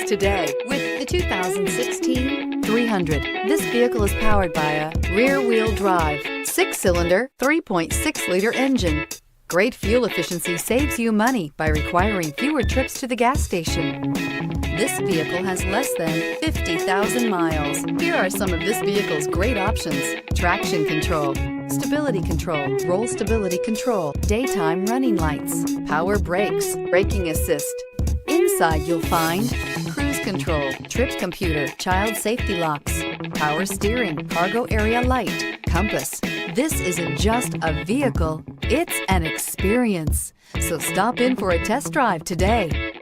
Today with the 2016 300. This vehicle is powered by a rear-wheel drive, 6-cylinder, 3.6-liter engine. Great fuel efficiency saves you money by requiring fewer trips to the gas station. This vehicle has less than 50,000 miles. Here are some of this vehicle's great options: traction control, stability control, roll stability control, daytime running lights, power brakes, braking assist. Inside you'll find cruise control, trip computer, child safety locks, power steering, cargo area light, compass. This isn't just a vehicle, it's an experience. So stop in for a test drive today.